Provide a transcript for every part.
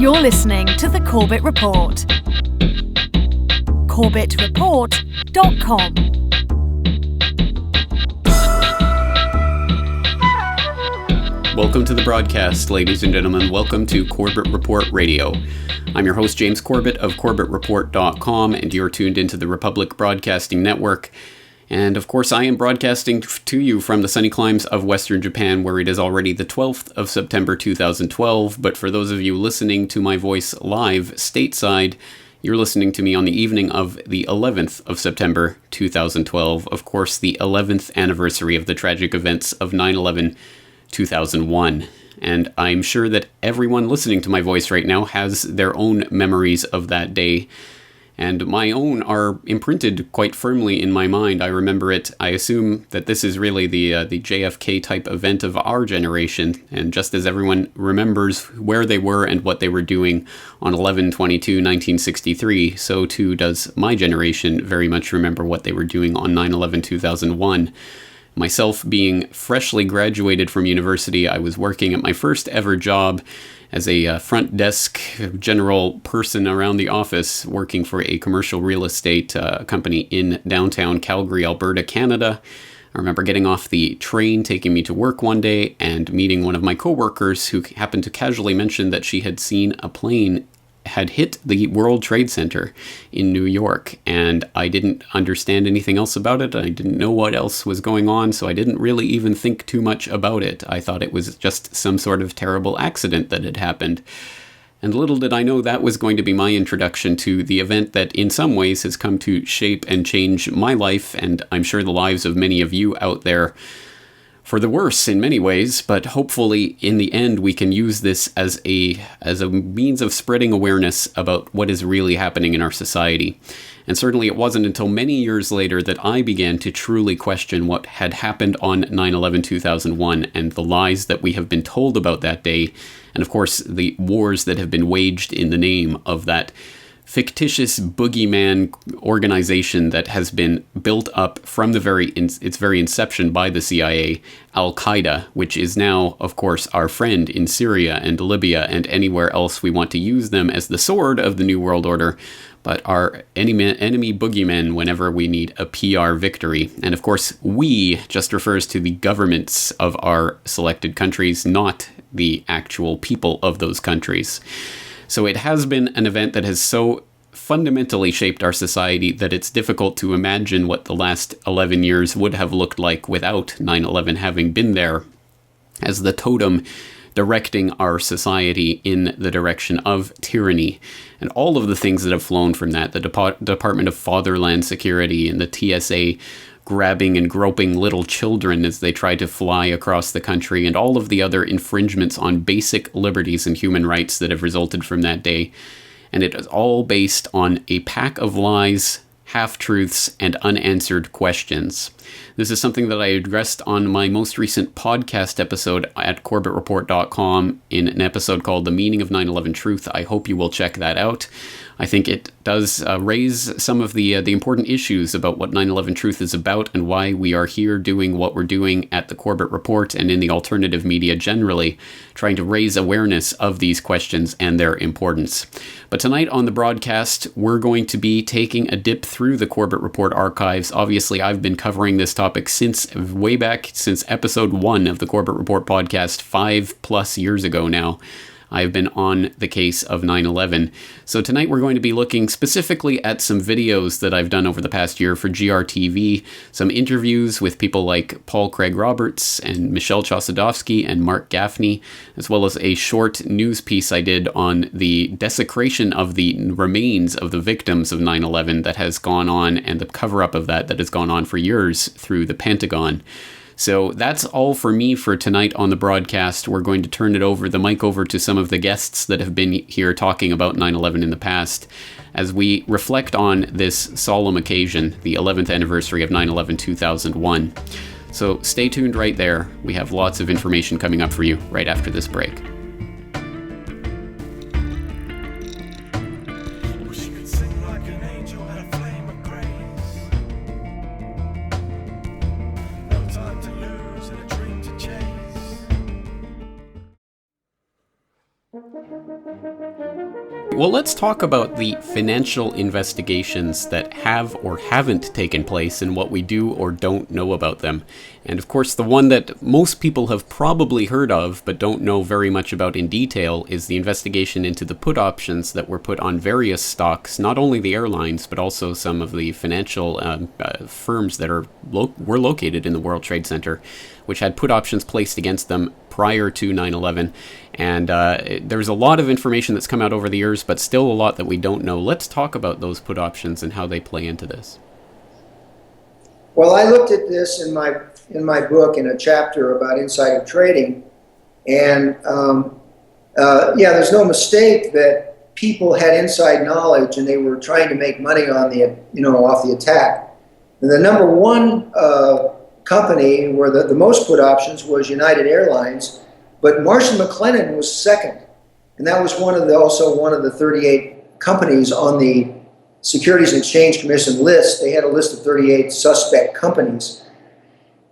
You're listening to the Corbett Report. CorbettReport.com. Welcome to the broadcast, ladies and gentlemen. Welcome to Corbett Report Radio. I'm your host, James Corbett of CorbettReport.com, and you're tuned into the Republic Broadcasting Network. And of course, I am broadcasting to you from the sunny climes of Western Japan, where it is already the 12th of September 2012. But for those of you listening to my voice live stateside, you're listening to me on the evening of the 11th of September 2012. Of course, the 11th anniversary of the tragic events of 9/11 2001. And I'm sure that everyone listening to my voice right now has their own memories of that day. And my own are imprinted quite firmly in my mind. I remember it. I assume that this is really the JFK type event of our generation. And just as everyone remembers where they were and what they were doing on 11/22/1963, so too does my generation very much remember what they were doing on 9/11/2001. Myself being freshly graduated from university, I was working at my first ever job as a front desk general person around the office, working for a commercial real estate company in downtown Calgary, Alberta, Canada. I remember getting off the train, taking me to work one day, and meeting one of my coworkers who happened to casually mention that she had seen a plane had hit the World Trade Center in New York, and I didn't understand anything else about it. I didn't know what else was going on, so I didn't really even think too much about it. I thought it was just some sort of terrible accident that had happened. And little did I know that was going to be my introduction to the event that in some ways has come to shape and change my life, and I'm sure the lives of many of you out there, for the worse in many ways, but hopefully in the end we can use this as a means of spreading awareness about what is really happening in our society. And certainly it wasn't until many years later that I began to truly question what had happened on 9/11/2001 and the lies that we have been told about that day, and of course the wars that have been waged in the name of that fictitious boogeyman organization that has been built up from its very inception by the CIA, Al-Qaeda, which is now, of course, our friend in Syria and Libya and anywhere else we want to use them as the sword of the New World Order, but our enemy boogeymen whenever we need a PR victory. And of course, we just refers to the governments of our selected countries, not the actual people of those countries. So it has been an event that has so fundamentally shaped our society that it's difficult to imagine what the last 11 years would have looked like without 9/11 having been there as the totem directing our society in the direction of tyranny. And all of the things that have flown from that, the Department of Fatherland Security and the TSA grabbing and groping little children as they try to fly across the country, and all of the other infringements on basic liberties and human rights that have resulted from that day. And it is all based on a pack of lies, half-truths, and unanswered questions. This is something that I addressed on my most recent podcast episode at CorbettReport.com in an episode called The Meaning of 9/11 Truth. I hope you will check that out. I think it does raise some of the important issues about what 9/11 Truth is about and why we are here doing what we're doing at the Corbett Report and in the alternative media generally, trying to raise awareness of these questions and their importance. But tonight on the broadcast, we're going to be taking a dip through the Corbett Report archives. Obviously, I've been covering this topic since way back, since episode 1 of the Corbett Report podcast 5+ years ago now. I've been on the case of 9/11. So tonight we're going to be looking specifically at some videos that I've done over the past year for GRTV, some interviews with people like Paul Craig Roberts and Michelle Chossudovsky and Mark Gaffney, as well as a short news piece I did on the desecration of the remains of the victims of 9/11 that has gone on, and the cover-up of that has gone on for years through the Pentagon. So that's all for me for tonight on the broadcast. We're going to turn the mic over to some of the guests that have been here talking about 9/11 in the past as we reflect on this solemn occasion, the 11th anniversary of 9/11/2001. So stay tuned right there. We have lots of information coming up for you right after this break. Well, let's talk about the financial investigations that have or haven't taken place and what we do or don't know about them. And of course, the one that most people have probably heard of but don't know very much about in detail is the investigation into the put options that were put on various stocks, not only the airlines, but also some of the financial firms that were located in the World Trade Center, which had put options placed against them prior to 9/11. And there's a lot of information that's come out over the years, but still a lot that we don't know. Let's talk about those put options and how they play into this. Well, I looked at this in my book in a chapter about insider trading, and there's no mistake that people had inside knowledge and they were trying to make money on off the attack. And the number one company where the most put options was United Airlines, but Marsh & McLennan was second, and that was also one of the 38 companies on the Securities and Exchange Commission list. They had a list of 38 suspect companies,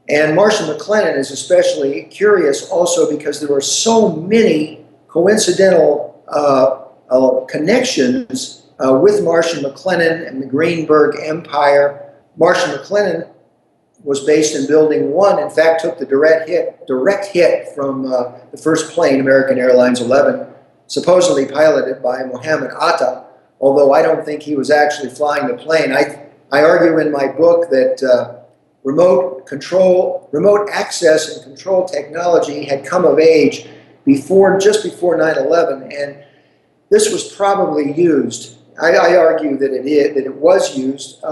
and Marsh & McLennan is especially curious also because there were so many coincidental connections with Marsh & McLennan and the Greenberg Empire. Marsh & McLennan was based in Building 1, in fact took the direct hit from the first plane, American Airlines 11, supposedly piloted by Mohammed Atta, although I don't think he was actually flying the plane. I argue in my book that remote access and control technology had come of age just before 9/11, and this was probably used. I argue that it was used.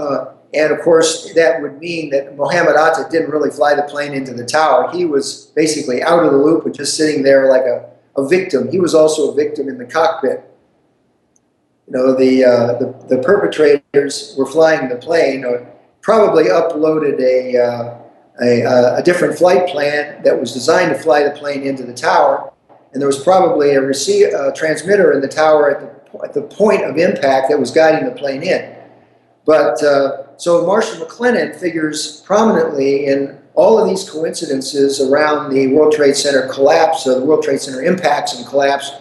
And of course, that would mean that Mohammed Atta didn't really fly the plane into the tower. He was basically out of the loop and just sitting there like a victim. He was also a victim in the cockpit. The perpetrators were flying the plane, or probably uploaded a different flight plan that was designed to fly the plane into the tower. And there was probably a transmitter in the tower at the point of impact that was guiding the plane in. But so Marsh & McLennan figures prominently in all of these coincidences around the World Trade Center collapse, the World Trade Center impacts and collapse,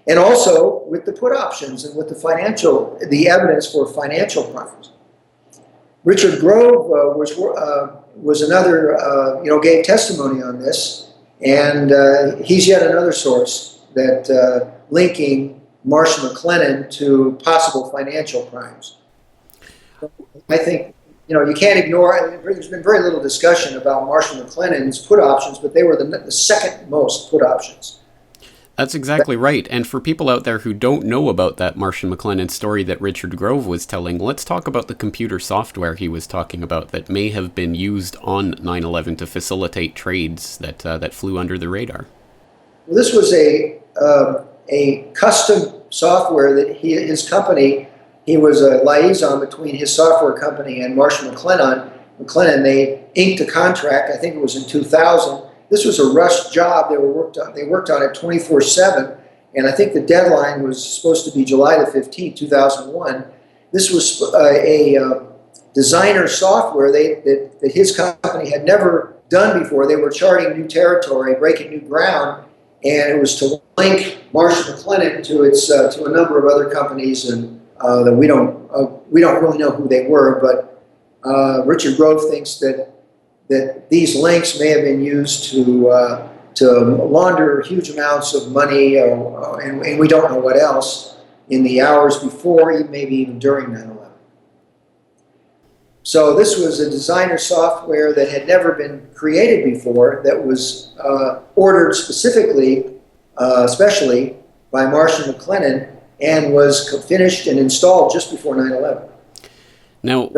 and also with the put options and with the evidence for financial crimes. Richard Grove was another, gave testimony on this, and he's yet another source that linking Marsh & McLennan to possible financial crimes. I think, you can't ignore, there's been very little discussion about Marsh & McLennan's put options, but they were the second most put options. That's exactly right. And for people out there who don't know about that Marsh & McLennan story that Richard Grove was telling, let's talk about the computer software he was talking about that may have been used on 9/11 to facilitate trades that flew under the radar. Well, this was a custom software that his company. He was a liaison between his software company and Marsh & McLennan. They inked a contract, I think it was in 2000. This was a rush job. They worked on it 24/7, and I think the deadline was supposed to be July the 15th, 2001. This was a designer software that his company had never done before. They were charting new territory, breaking new ground, and it was to link Marsh & McLennan to a number of other companies and that we don't really know who they were, but Richard Grove thinks that these links may have been used to launder huge amounts of money, and we don't know what else in the hours before, maybe even during 9/11. So this was a designer software that had never been created before, that was ordered especially by Marsh & McLennan, and was finished and installed just before 9/11. Now,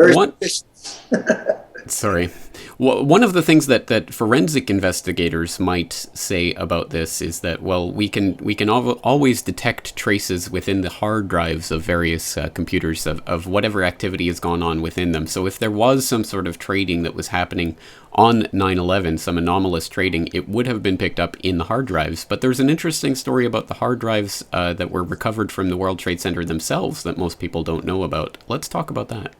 one of the things that forensic investigators might say about this is that, well, we can always detect traces within the hard drives of various computers of whatever activity has gone on within them. So if there was some sort of trading that was happening on 9/11, some anomalous trading, it would have been picked up in the hard drives. But there's an interesting story about the hard drives that were recovered from the World Trade Center themselves that most people don't know about. Let's talk about that.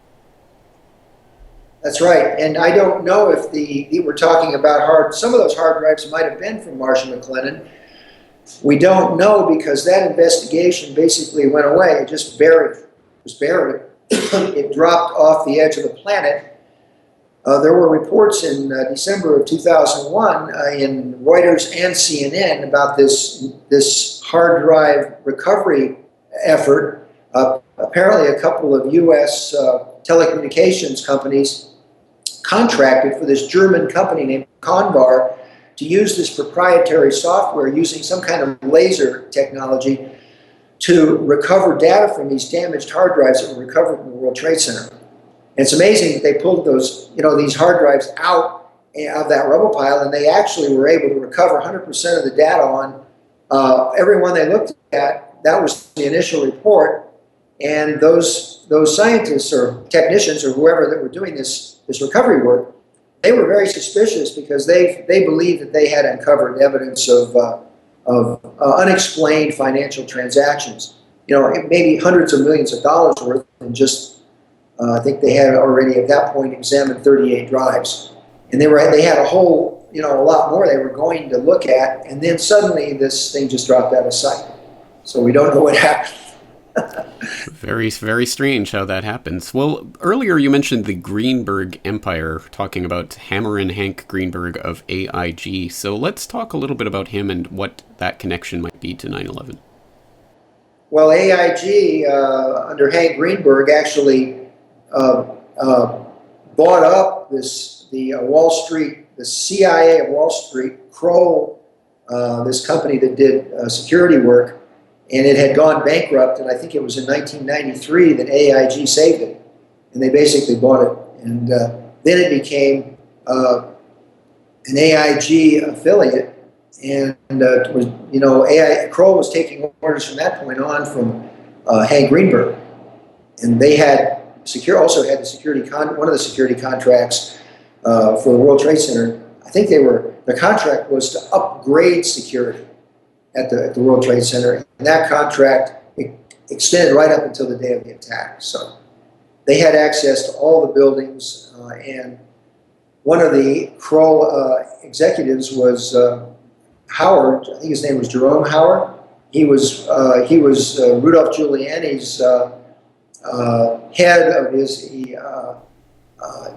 That's right, and I don't know if we're talking about some of those hard drives might have been from Marsh & McLennan, We don't know because that investigation basically went away. It just was buried. It dropped off the edge of the planet. There were reports in December of 2001 in Reuters and CNN about this hard drive recovery effort. Apparently, a couple of U.S. Telecommunications companies contracted for this German company named Convar to use this proprietary software using some kind of laser technology to recover data from these damaged hard drives that were recovered from the World Trade Center. And it's amazing that they pulled these hard drives out of that rubble pile, and they actually were able to recover 100% of the data on every one they looked at. That was the initial report. And those scientists or technicians or whoever that were doing this recovery work, they were very suspicious because they believed that they had uncovered evidence of unexplained financial transactions. Maybe hundreds of millions of dollars worth, and just I think they had already at that point examined 38 drives, and they had a whole a lot more they were going to look at, and then suddenly this thing just dropped out of sight. So we don't know what happened. Very, very strange how that happens. Well, earlier you mentioned the Greenberg Empire, talking about Hammer and Hank Greenberg of AIG. So let's talk a little bit about him and what that connection might be to 9/11. Well, AIG, under Hank Greenberg, actually bought up the Wall Street, the CIA of Wall Street, Kroll, this company that did security work. And it had gone bankrupt, and I think it was in 1993 that AIG saved it, and they basically bought it. And then it became an AIG affiliate, and Kroll was taking orders from that point on from Hank Greenberg, and they also had one of the security contracts for the World Trade Center. I think the contract was to upgrade security at the World Trade Center, and that contract extended right up until the day of the attack. So they had access to all the buildings, and one of the Kroll executives was Howard. I think his name was Jerome Howard. He was Rudolph Giuliani's head of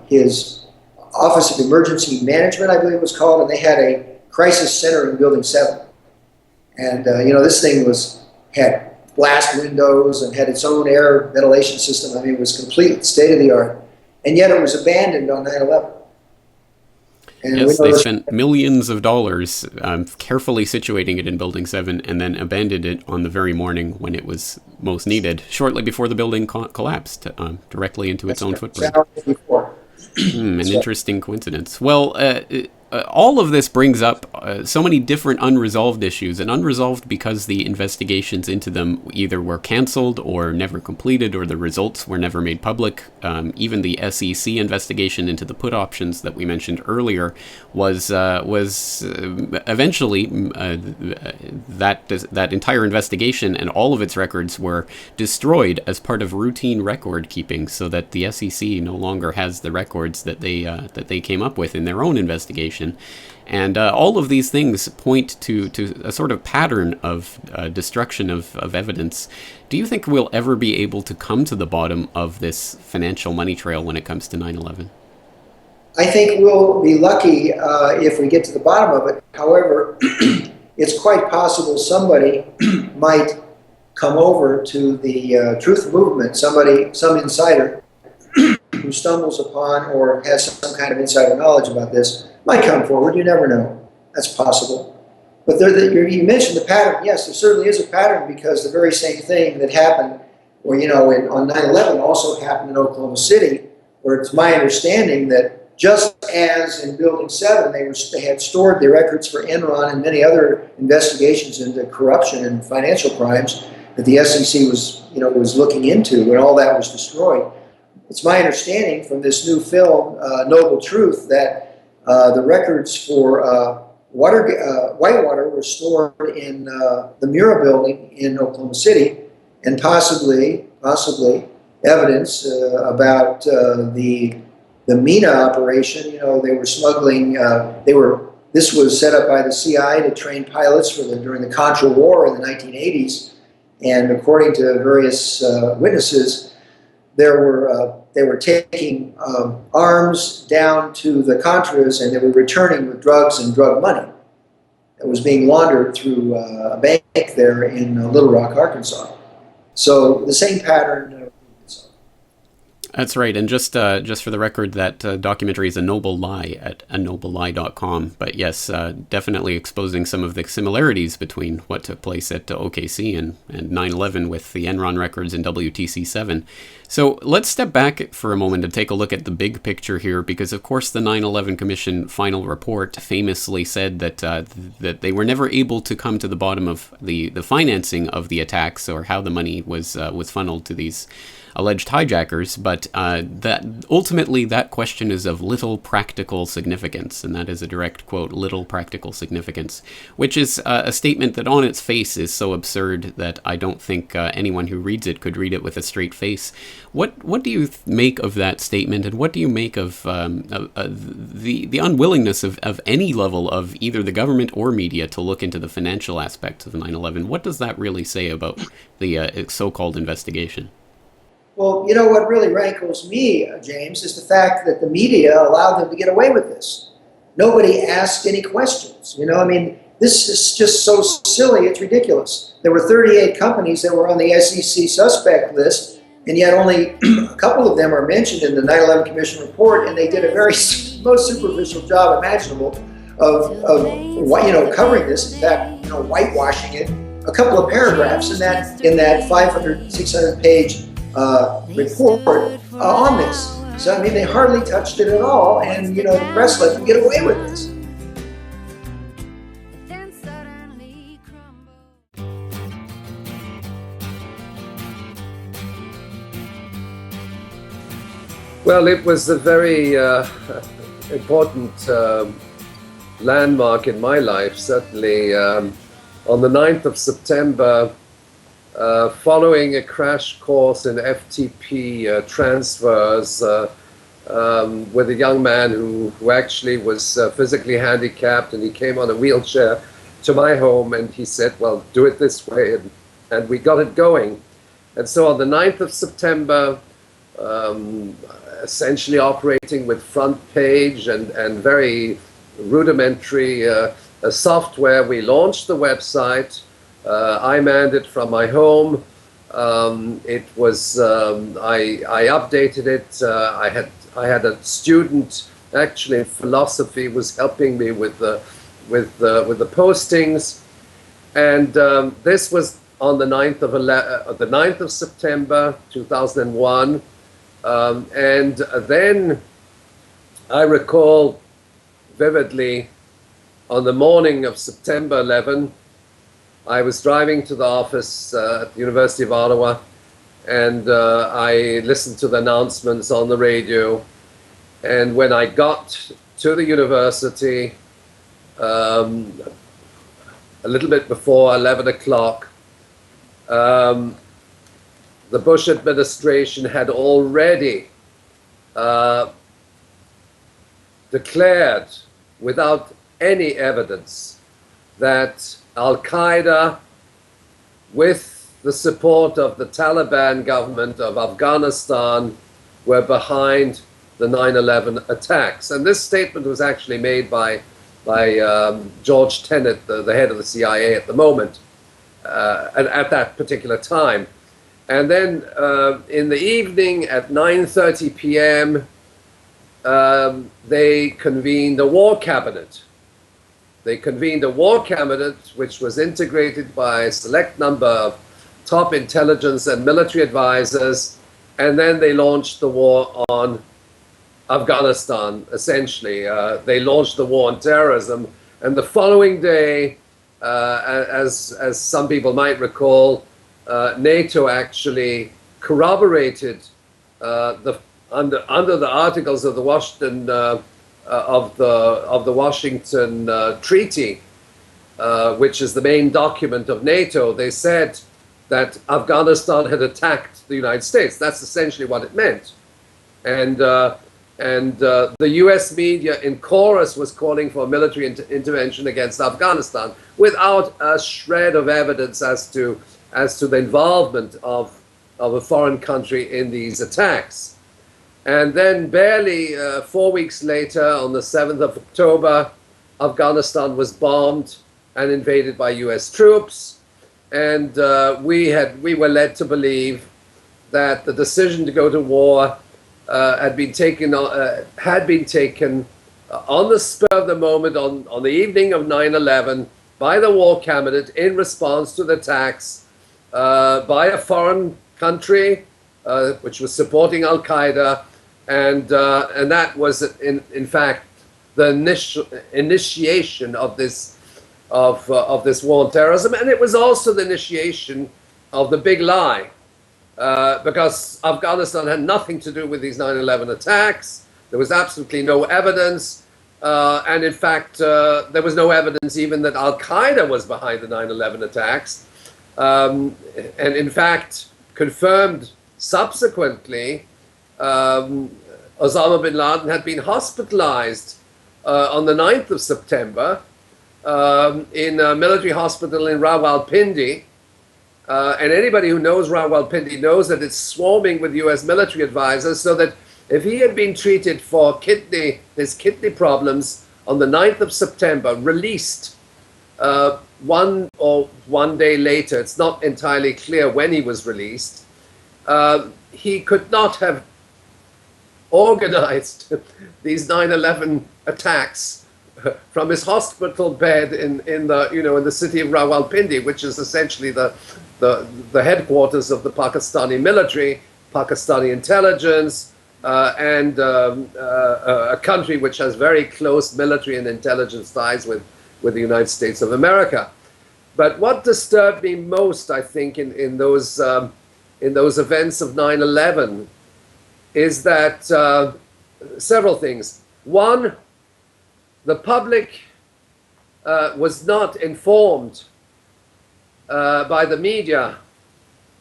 his Office of Emergency Management, I believe it was called, and they had a crisis center in Building 7. And this thing had blast windows and had its own air ventilation system. I mean, it was complete state of the art, and yet it was abandoned on 9/11. And yes, they spent millions of dollars carefully situating it in Building 7, and then abandoned it on the very morning when it was most needed, shortly before the building collapsed directly into its own footprint. An interesting coincidence. Well, all of this brings up so many different unresolved issues, and unresolved because the investigations into them either were canceled or never completed, or the results were never made public. Even the SEC investigation into the put options that we mentioned earlier was eventually that entire investigation and all of its records were destroyed as part of routine record keeping, so that the SEC no longer has the records that they came up with in their own investigation. And all of these things point to a sort of pattern of destruction of evidence. Do you think we'll ever be able to come to the bottom of this financial money trail when it comes to 9/11? I think we'll be lucky if we get to the bottom of it. However, it's quite possible somebody might come over to the truth movement, some insider who stumbles upon or has some kind of insider knowledge about this might come forward. You never know. That's possible. But you mentioned the pattern. Yes, there certainly is a pattern, because the very same thing that happened, or on 9/11 also happened in Oklahoma City, where it's my understanding that just as in Building 7, they had stored the records for Enron and many other investigations into corruption and financial crimes that the SEC was looking into, when all that was destroyed. It's my understanding from this new film, Noble Truth, that the records for Whitewater were stored in the Mura building in Oklahoma City, and possibly evidence about the MENA operation. They were smuggling. They This was set up by the CIA to train pilots during the Contra War in the 1980s. And according to various witnesses, they were taking arms down to the Contras, and they were returning with drugs and drug money that was being laundered through a bank there in Little Rock, Arkansas. So the same pattern. That's right, and just for the record, that documentary is A Noble Lie at anoblelie.com. But yes, definitely exposing some of the similarities between what took place at OKC and 9/11 with the Enron records and WTC-7. So let's step back for a moment and take a look at the big picture here, because of course the 9/11 Commission final report famously said that that they were never able to come to the bottom of the financing of the attacks or how the money was funneled to these alleged hijackers, but that ultimately that question is of little practical significance, and that is a direct quote, little practical significance, which is a statement that on its face is so absurd that I don't think anyone who reads it could read it with a straight face. What do you make of that statement, and what do you make of the unwillingness of any level of either the government or media to look into the financial aspects of 9/11? What does that really say about the so-called investigation? Well, you know what really rankles me, James, is the fact that the media allowed them to get away with this. Nobody asked any questions. You know, I mean, this is just so silly, it's ridiculous. There were 38 companies that were on the SEC suspect list, and yet only a couple of them are mentioned in the 9/11 Commission report, and they did a very most superficial job imaginable of covering this. In fact, whitewashing it. A couple of paragraphs in that 500, 600 page report on this. So, I mean, they hardly touched it at all, and, the press let them get away with this. Well, it was a very important landmark in my life, certainly. On the 9th of September, following a crash course in FTP transfers with a young man who actually was physically handicapped, and he came on a wheelchair to my home, and he said, well, do it this way, and we got it going. And so on the 9th of September, essentially operating with front page and very rudimentary software, we launched the website. I manned it from my home. It was I updated it. I had a student actually in philosophy was helping me with the postings, and this was on the 9th of September 2001, and then I recall vividly on the morning of September 11. I was driving to the office at the University of Ottawa, and I listened to the announcements on the radio. And when I got to the university, a little bit before 11 o'clock, the Bush administration had already declared, without any evidence, that Al-Qaeda, with the support of the Taliban government of Afghanistan, were behind the 9/11 attacks. And this statement was actually made by George Tenet, the head of the CIA at the moment, at that particular time. And then in the evening at 9:30 p.m., they convened a war cabinet. They convened a war cabinet which was integrated by a select number of top intelligence and military advisors, and then they launched the war on Afghanistan, essentially. They launched the war on terrorism, and the following day, as some people might recall, NATO actually corroborated under the articles of the Washington of the Washington Treaty, which is the main document of NATO. They said that Afghanistan had attacked the United States. That's essentially what it meant. And And the US media in chorus was calling for a military intervention against Afghanistan without a shred of evidence as to the involvement of a foreign country in these attacks. And then barely 4 weeks later, on the 7th of October, Afghanistan was bombed and invaded by US troops. And we were led to believe that the decision to go to war had been taken on the spur of the moment on the evening of 9/11 by the war cabinet in response to the attacks by a foreign country which was supporting Al Qaeda, and that was in fact the initiation of this war on terrorism, and it was also the initiation of the big lie. Because Afghanistan had nothing to do with these 9/11 attacks. There was absolutely no evidence. And in fact, there was no evidence even that Al Qaeda was behind the 9/11 attacks. And in fact, confirmed subsequently, Osama bin Laden had been hospitalized on the 9th of September in a military hospital in Rawalpindi. And anybody who knows Rawalpindi knows that it's swarming with US military advisors, so that if he had been treated for his kidney problems on the 9th of September, released one day later, it's not entirely clear when he was released, he could not have organized these 9/11 attacks from his hospital bed in the city of Rawalpindi, which is essentially the headquarters of the Pakistani military, Pakistani intelligence, and a country which has very close military and intelligence ties with the United States of America. But what disturbed me most, I think, in those events of 9/11 is that several things. One, the public was not informed by the media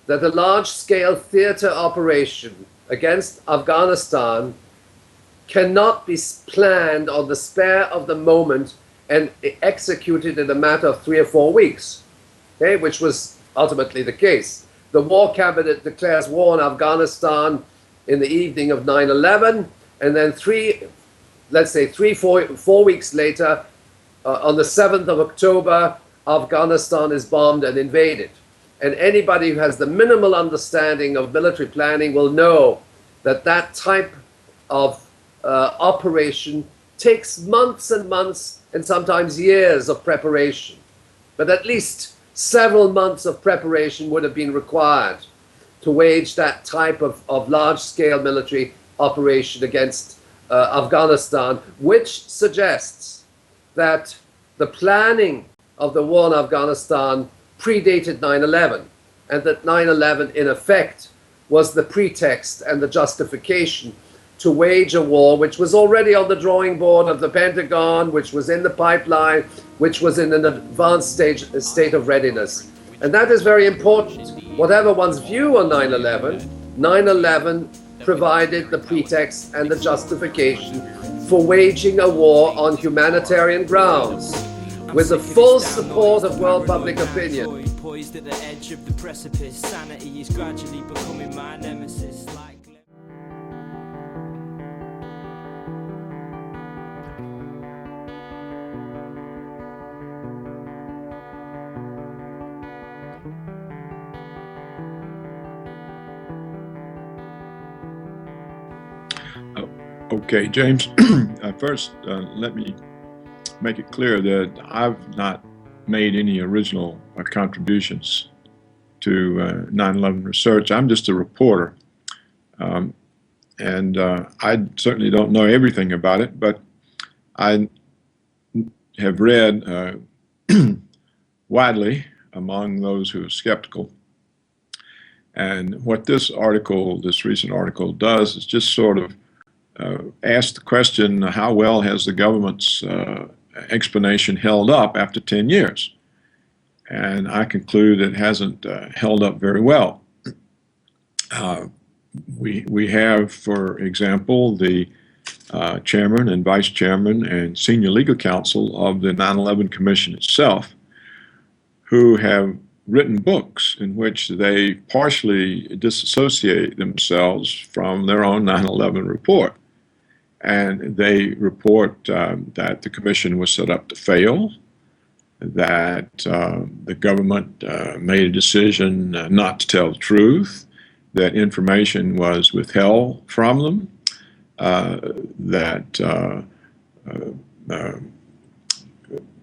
that a large-scale theater operation against Afghanistan cannot be planned on the spur of the moment and executed in a matter of 3 or 4 weeks, okay, which was ultimately the case. The war cabinet declares war on Afghanistan in the evening of 9/11, and then 4 weeks later, on the 7th of October, Afghanistan is bombed and invaded. And anybody who has the minimal understanding of military planning will know that that type of operation takes months and months and sometimes years of preparation. But at least several months of preparation would have been required to wage that type of large-scale military operation against Afghanistan, which suggests that the planning of the war in Afghanistan predated 9/11, and that 9/11 in effect was the pretext and the justification to wage a war which was already on the drawing board of the Pentagon, which was in the pipeline, which was in an advanced state of readiness. And that is very important. Whatever one's view on 9/11, 9/11 provided the pretext and the justification for waging a war on humanitarian grounds, with the full support of world public opinion. Poised at the edge of the precipice, sanity is gradually becoming my nemesis. Okay, James, first let me make it clear that I've not made any original contributions to 9/11 research. I'm just a reporter. And I certainly don't know everything about it, but I have read widely among those who are skeptical. And what this recent article does is just sort of ask the question, how well has the government's explanation held up after 10 years? And I conclude it hasn't held up very well. We have, for example, the chairman and vice chairman and senior legal counsel of the 9/11 Commission itself, who have written books in which they partially disassociate themselves from their own 9/11 report. And they report that the commission was set up to fail, that the government made a decision not to tell the truth, that information was withheld from them, that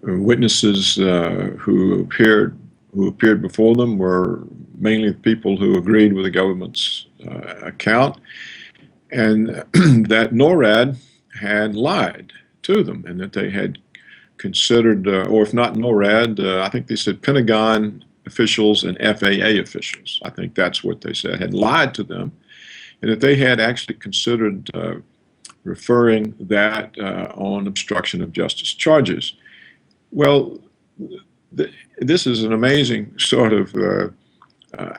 witnesses who appeared before them were mainly people who agreed with the government's account, and that NORAD had lied to them, and that they had considered, or if not NORAD, I think they said Pentagon officials and FAA officials, I think that's what they said, had lied to them, and that they had actually considered referring that on obstruction of justice charges. Well, this is an amazing sort of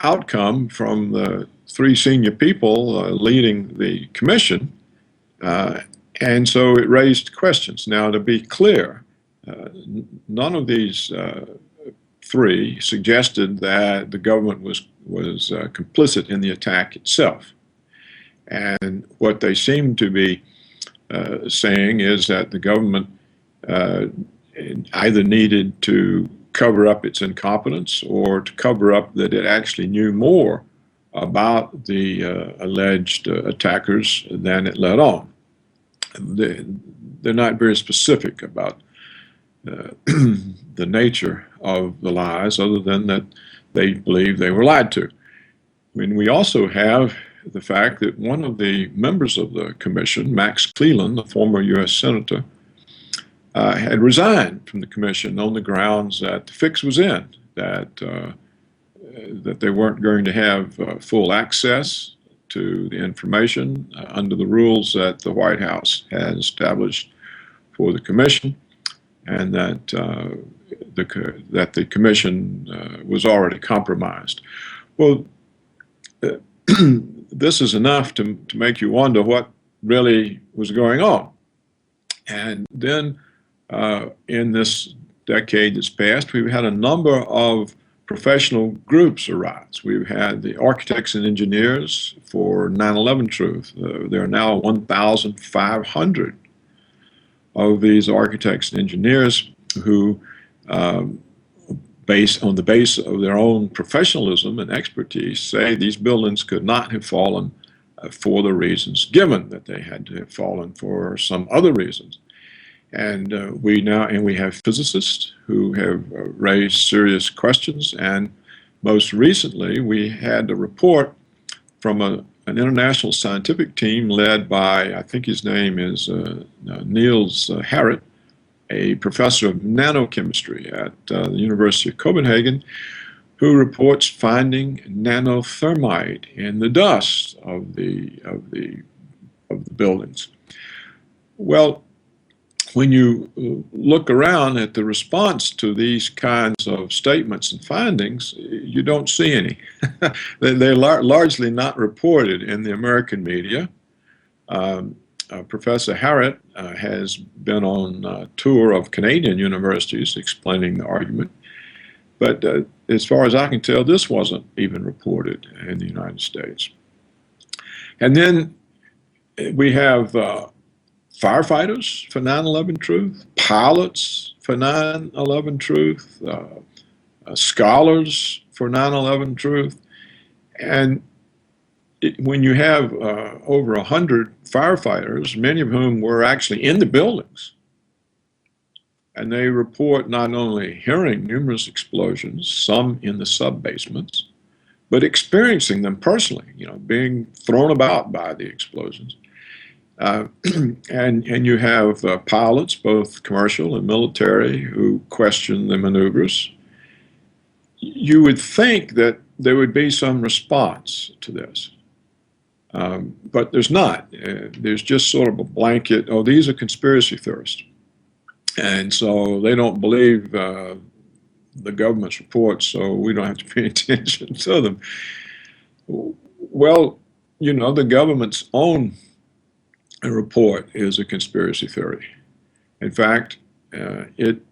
outcome from the three senior people leading the commission, and so it raised questions. Now, to be clear, none of these three suggested that the government was complicit in the attack itself. And what they seem to be saying is that the government either needed to cover up its incompetence or to cover up that it actually knew more about the alleged attackers than it let on. They're not very specific about the nature of the lies, other than that they believe they were lied to. I mean, we also have the fact that one of the members of the commission, Max Cleland, the former U.S. Senator, had resigned from the commission on the grounds that the fix was in, that they weren't going to have full access to the information under the rules that the White House had established for the commission, and that the commission was already compromised. Well, this is enough to make you wonder what really was going on. And then in this decade that's passed, we've had a number of professional groups arise. We've had the architects and engineers for 9/11 Truth. There are now 1,500 of these architects and engineers who, based on the base of their own professionalism and expertise, say these buildings could not have fallen for the reasons given, that they had to have fallen for some other reasons. And we have physicists who have raised serious questions, and most recently we had a report from an international scientific team led by, I think his name is Niels Harrit, a professor of nanochemistry at the University of Copenhagen, who reports finding nanothermite in the dust of the buildings. Well, when you look around at the response to these kinds of statements and findings, you don't see any. They're largely not reported in the American media. Professor Harrit has been on a tour of Canadian universities explaining the argument. But as far as I can tell, this wasn't even reported in the United States. And then we have firefighters for 9/11 Truth, pilots for 9/11 Truth, scholars for 9/11 Truth. And when you have over 100 firefighters, many of whom were actually in the buildings, and they report not only hearing numerous explosions, some in the sub-basements, but experiencing them personally, being thrown about by the explosions. And you have pilots, both commercial and military, who question the maneuvers. You would think that there would be some response to this, but there's not. There's just sort of a blanket, oh, these are conspiracy theorists. And so they don't believe the government's reports, so we don't have to pay attention to them. Well, the government's own report is a conspiracy theory. In fact, it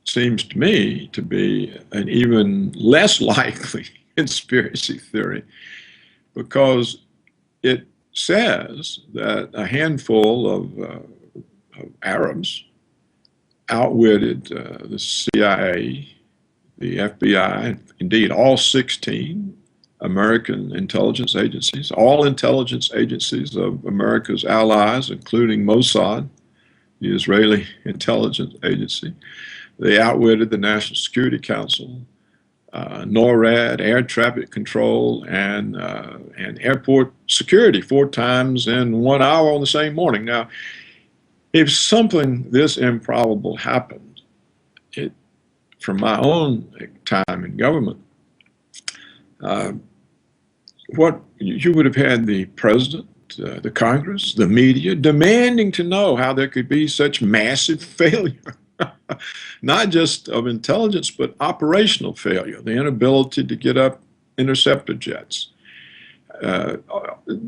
seems to me to be an even less likely conspiracy theory, because it says that a handful of Arabs outwitted the CIA, the FBI, indeed all 16 American intelligence agencies, all intelligence agencies of America's allies, including Mossad, the Israeli intelligence agency. They outwitted the National Security Council, NORAD, air traffic control, and airport security 4 times in 1 hour on the same morning. Now, if something this improbable happened, from my own time in government, what you would have had the president, the Congress, the media demanding to know how there could be such massive failure, not just of intelligence, but operational failure, the inability to get up interceptor jets.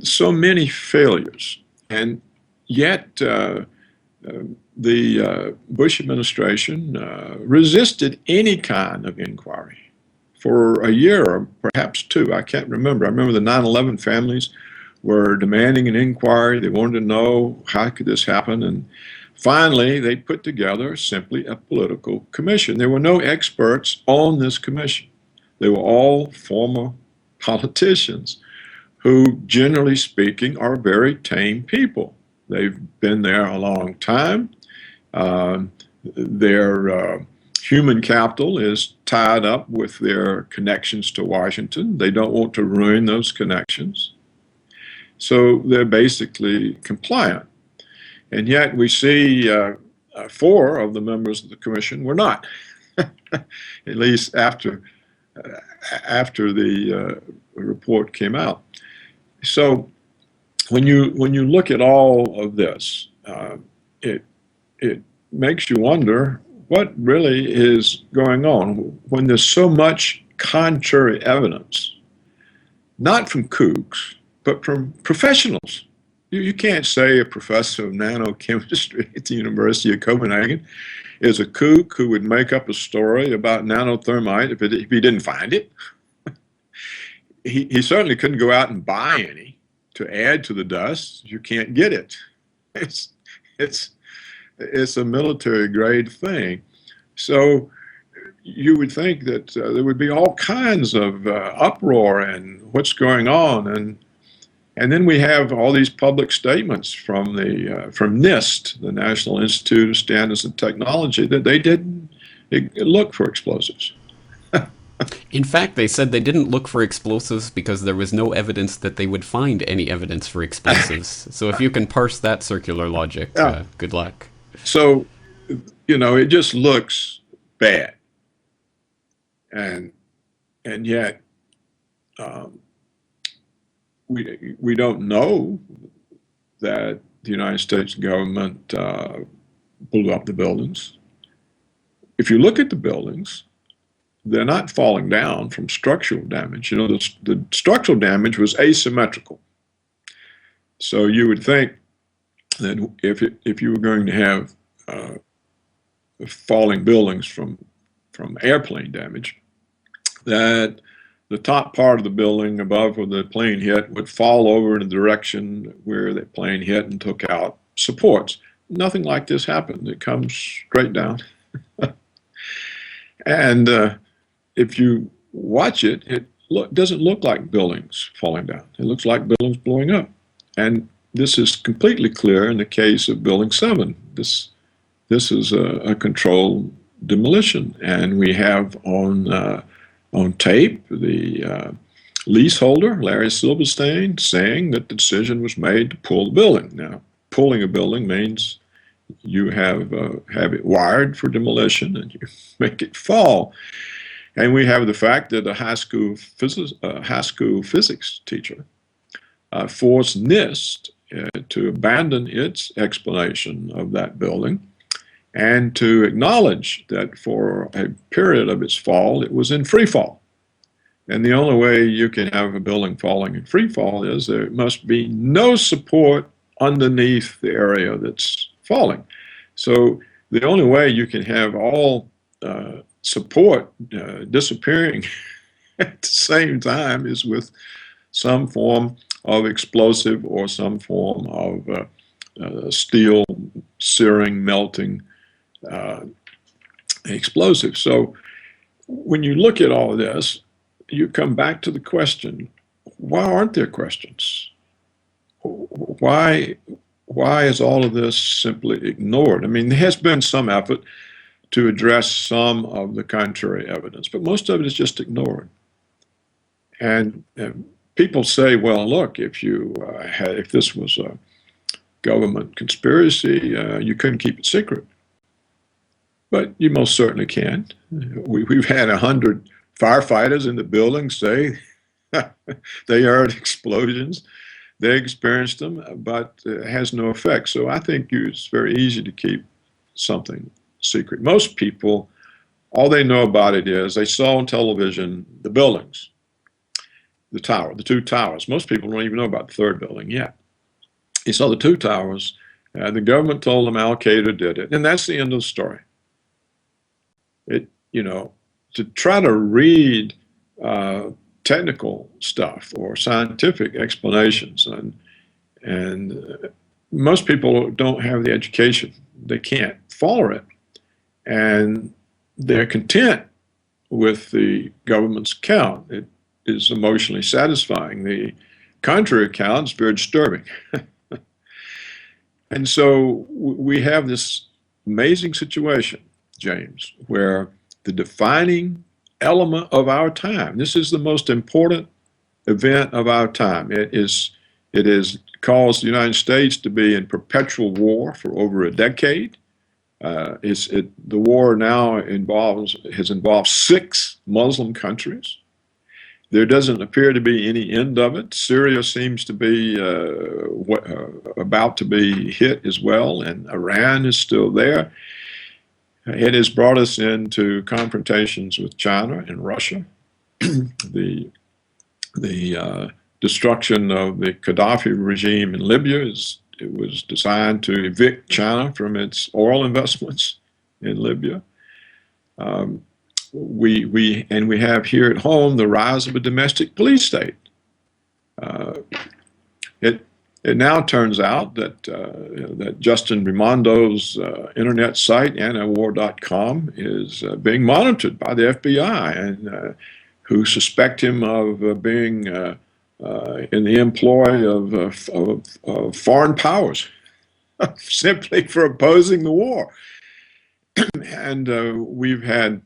So many failures. And yet the Bush administration resisted any kind of inquiry for a year or perhaps 2. I can't remember. I remember the 9/11 families were demanding an inquiry. They wanted to know how could this happen. And finally, they put together simply a political commission. There were no experts on this commission. They were all former politicians who, generally speaking, are very tame people. They've been there a long time. Their human capital is tied up with their connections to Washington. They don't want to ruin those connections. So they're basically compliant. And yet we see 4 of the members of the commission were not, at least after the report came out. So when you look at all of this, it makes you wonder what really is going on when there's so much contrary evidence, not from kooks, but from professionals. You can't say a professor of nanochemistry at the University of Copenhagen is a kook who would make up a story about nanothermite if he didn't find it. He certainly couldn't go out and buy any to add to the dust. You can't get it. It's a military grade thing. So you would think that there would be all kinds of uproar and what's going on, and then we have all these public statements from NIST, the National Institute of Standards and Technology, that they didn't look for explosives. In fact, they said they didn't look for explosives because there was no evidence that they would find any evidence for explosives. So if you can parse that circular logic, good luck. So, it just looks bad. And yet, we don't know that the United States government blew up the buildings. If you look at the buildings, they're not falling down from structural damage. The structural damage was asymmetrical. So you would think that if you were going to have falling buildings from airplane damage, that the top part of the building above where the plane hit would fall over in the direction where the plane hit and took out supports. Nothing like this happened. It comes straight down. And if you watch it, it doesn't look like buildings falling down. It looks like buildings blowing up. And this is completely clear in the case of Building 7. This is a controlled demolition. And we have on tape the leaseholder, Larry Silverstein, saying that the decision was made to pull the building. Now, pulling a building means you have it wired for demolition and you make it fall. And we have the fact that a high school physics teacher forced NIST to abandon its explanation of that building and to acknowledge that for a period of its fall, it was in free fall. And the only way you can have a building falling in free fall is there must be no support underneath the area that's falling. So the only way you can have all support disappearing at the same time is with some form of explosive or some form of steel searing, melting explosive. So when you look at all of this, you come back to the question, why aren't there questions? Why is all of this simply ignored? I mean, there has been some effort to address some of the contrary evidence, but most of it is just ignored. And people say, well, look, if this was a government conspiracy, you couldn't keep it secret. But you most certainly can. We've had 100 firefighters in the building say they heard explosions. They experienced them, but it has no effect. So I think it's very easy to keep something secret. Most people, all they know about it is they saw on television the buildings, the tower, the two towers. Most people don't even know about the third building yet. They saw the two towers. The government told them Al-Qaeda did it, and that's the end of the story. To try to read technical stuff or scientific explanations, and most people don't have the education. They can't follow it, and they're content with the government's account. It is emotionally satisfying. The contrary account is very disturbing. And so we have this amazing situation, James, where the defining element of our time, this is the most important event of our time. It has caused the United States to be in perpetual war for over a decade. The war now has involved 6 Muslim countries. There doesn't appear to be any end of it. Syria seems to be about to be hit as well, and Iran is still there. It has brought us into confrontations with China and Russia. The destruction of the Gaddafi regime in Libya was designed to evict China from its oil investments in Libya. We have here at home the rise of a domestic police state. It now turns out that Justin Raimondo's internet site, antiwar.com, is being monitored by the FBI, and who suspect him of being in the employ of foreign powers, simply for opposing the war. And we've had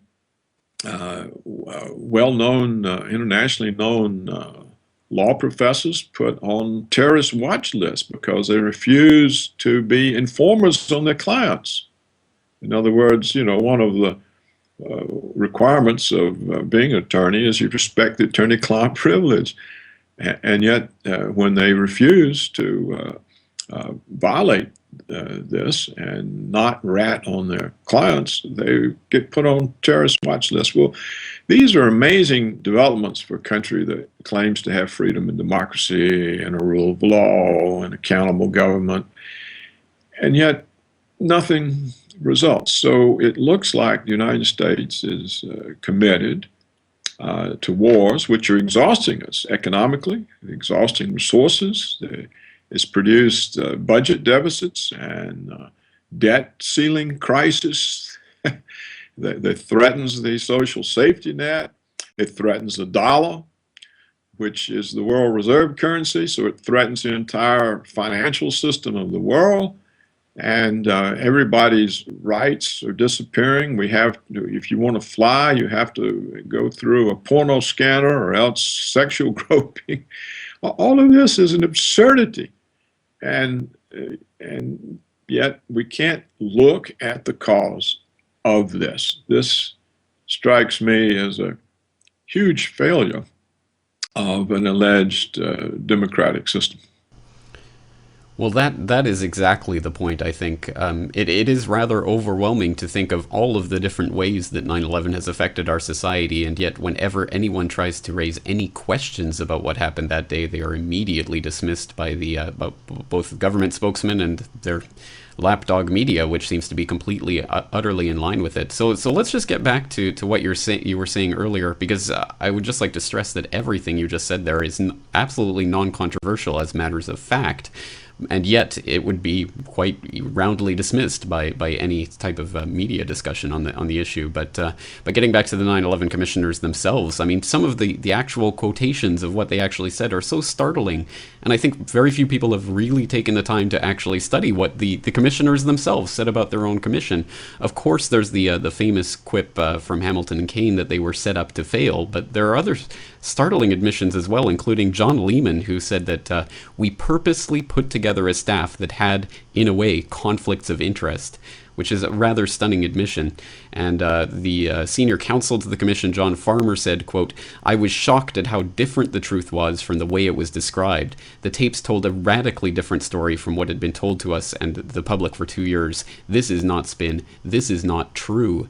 well-known, internationally known law professors put on terrorist watch lists because they refuse to be informers on their clients. In other words, one of the requirements of being an attorney is you respect the attorney-client privilege. And yet, when they refuse to violate this and not rat on their clients, they get put on terrorist watch lists. Well, these are amazing developments for a country that claims to have freedom and democracy and a rule of law and accountable government, and yet nothing results. So it looks like the United States is committed to wars which are exhausting us economically, exhausting resources. It's produced budget deficits and debt ceiling crisis that threatens the social safety net. It threatens the dollar, which is the world reserve currency, so it threatens the entire financial system of the world. And everybody's rights are disappearing. If you want to fly, you have to go through a porno scanner or else sexual groping. All of this is an absurdity. And yet we can't look at the cause of this. This strikes me as a huge failure of an alleged democratic system. Well, that is exactly the point, I think. It is rather overwhelming to think of all of the different ways that 9/11 has affected our society, and yet whenever anyone tries to raise any questions about what happened that day, they are immediately dismissed by both government spokesmen and their lapdog media, which seems to be completely, utterly in line with it. So let's just get back to what you were saying earlier, because I would just like to stress that everything you just said there is absolutely non-controversial as matters of fact. And yet, it would be quite roundly dismissed by any type of media discussion on the issue. But getting back to the 9/11 commissioners themselves, I mean, some of the actual quotations of what they actually said are so startling, and I think very few people have really taken the time to actually study what the commissioners themselves said about their own commission. Of course, there's the famous quip from Hamilton and Kane that they were set up to fail, but there are other startling admissions as well, including John Lehman, who said that we purposely put together a staff that had, in a way, conflicts of interest, which is a rather stunning admission. And the senior counsel to the commission, John Farmer, said, quote, "I was shocked at how different the truth was from the way it was described. The tapes told a radically different story from what had been told to us and the public for 2 years. This is not spin. This is not true."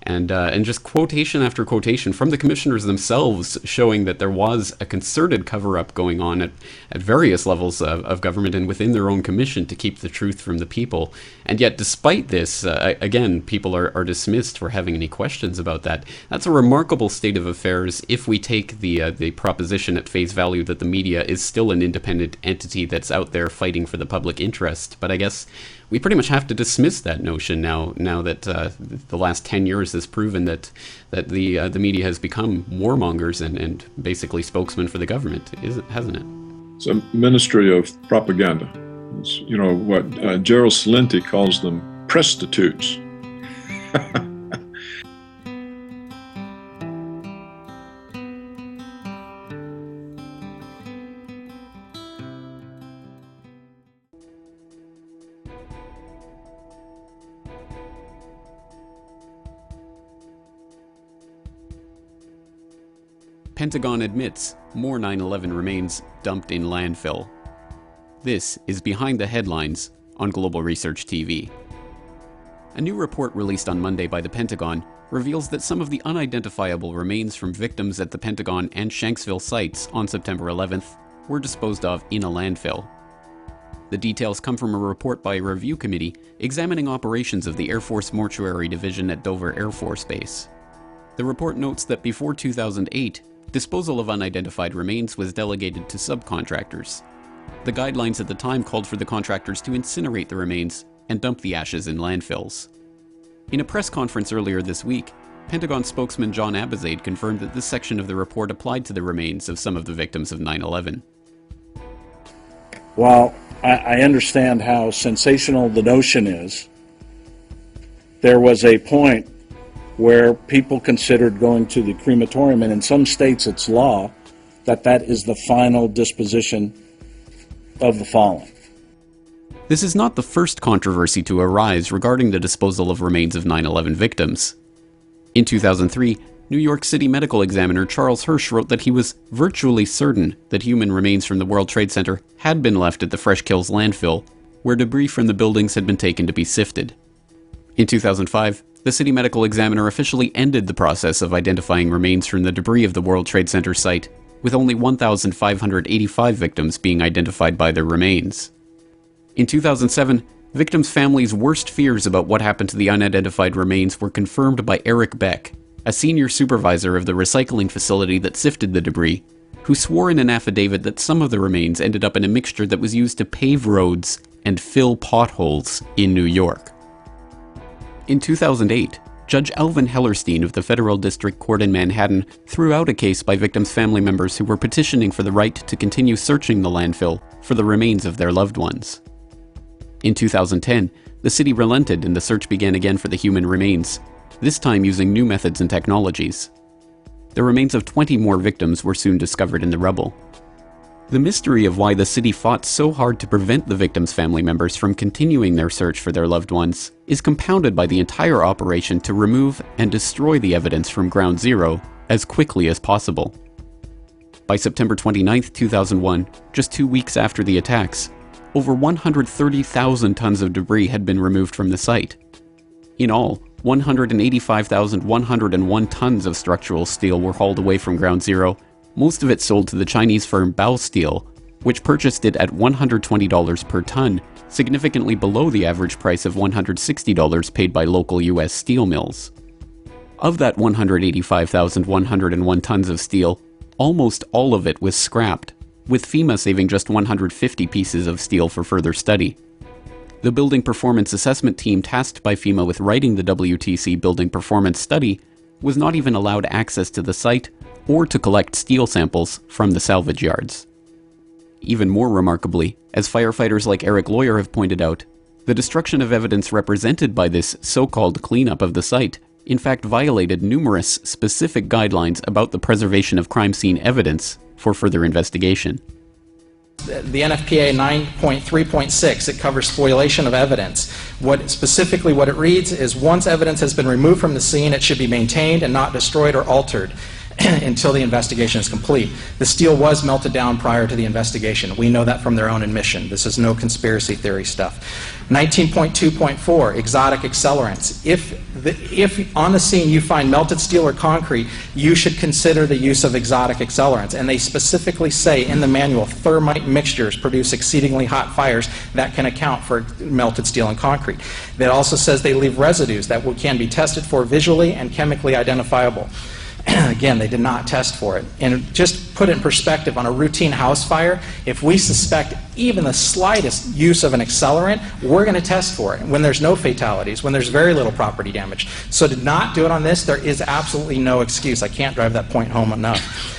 And just quotation after quotation from the commissioners themselves showing that there was a concerted cover-up going on at various levels of government and within their own commission to keep the truth from the people. And yet, despite this, again, people are dismissed for having any questions about that. That's a remarkable state of affairs if we take the proposition at face value that the media is still an independent entity that's out there fighting for the public interest. But I guess we pretty much have to dismiss that notion now that the last 10 years has proven that the media has become warmongers and basically spokesmen for the government, hasn't it? It's a ministry of propaganda. It's, what Gerald Celente calls them prostitutes. Pentagon admits more 9/11 remains dumped in landfill. This is Behind the Headlines on Global Research TV. A new report released on Monday by the Pentagon reveals that some of the unidentifiable remains from victims at the Pentagon and Shanksville sites on September 11th were disposed of in a landfill. The details come from a report by a review committee examining operations of the Air Force Mortuary Division at Dover Air Force Base. The report notes that before 2008, disposal of unidentified remains was delegated to subcontractors. The guidelines at the time called for the contractors to incinerate the remains and dump the ashes in landfills. In a press conference earlier this week, Pentagon spokesman John Abizaid confirmed that this section of the report applied to the remains of some of the victims of 9/11. While I understand how sensational the notion is, there was a point where people considered going to the crematorium, and in some states it's law that is the final disposition of the fallen. This is not the first controversy to arise regarding the disposal of remains of 9/11 victims. In 2003, New York City medical examiner Charles Hirsch wrote that he was virtually certain that human remains from the World Trade Center had been left at the Fresh Kills landfill, where debris from the buildings had been taken to be sifted. In 2005, the City Medical Examiner officially ended the process of identifying remains from the debris of the World Trade Center site, with only 1,585 victims being identified by their remains. In 2007, victims' families' worst fears about what happened to the unidentified remains were confirmed by Eric Beck, a senior supervisor of the recycling facility that sifted the debris, who swore in an affidavit that some of the remains ended up in a mixture that was used to pave roads and fill potholes in New York. In 2008, Judge Alvin Hellerstein of the Federal District Court in Manhattan threw out a case by victims' family members who were petitioning for the right to continue searching the landfill for the remains of their loved ones. In 2010, the city relented and the search began again for the human remains, this time using new methods and technologies. The remains of 20 more victims were soon discovered in the rubble. The mystery of why the city fought so hard to prevent the victims' family members from continuing their search for their loved ones is compounded by the entire operation to remove and destroy the evidence from ground zero as quickly as possible. By September 29, 2001, just 2 weeks after the attacks, over 130,000 tons of debris had been removed from the site. In all, 185,101 tons of structural steel were hauled away from Ground Zero, most of it sold to the Chinese firm Bao Steel, which purchased it at $120 per ton, significantly below the average price of $160 paid by local U.S. steel mills. Of that 185,101 tons of steel, almost all of it was scrapped, with FEMA saving just 150 pieces of steel for further study. The Building Performance Assessment team tasked by FEMA with writing the WTC Building Performance Study was not even allowed access to the site or to collect steel samples from the salvage yards. Even more remarkably, as firefighters like Eric Lawyer have pointed out, the destruction of evidence represented by this so-called cleanup of the site in fact violated numerous specific guidelines about the preservation of crime scene evidence for further investigation. The NFPA 9.3.6, it covers spoliation of evidence. What it reads is once evidence has been removed from the scene, it should be maintained and not destroyed or altered until the investigation is complete. The steel was melted down prior to the investigation. We know that from their own admission. This is no conspiracy theory stuff. 19.2.4, exotic accelerants. If on the scene you find melted steel or concrete, you should consider the use of exotic accelerants. And they specifically say in the manual, thermite mixtures produce exceedingly hot fires that can account for melted steel and concrete. It also says they leave residues that can be tested for visually and chemically identifiable. Again, they did not test for it. And just put it in perspective, on a routine house fire, if we suspect even the slightest use of an accelerant, we're going to test for it when there's no fatalities, when there's very little property damage. So to not do it on this, there is absolutely no excuse. I can't drive that point home enough.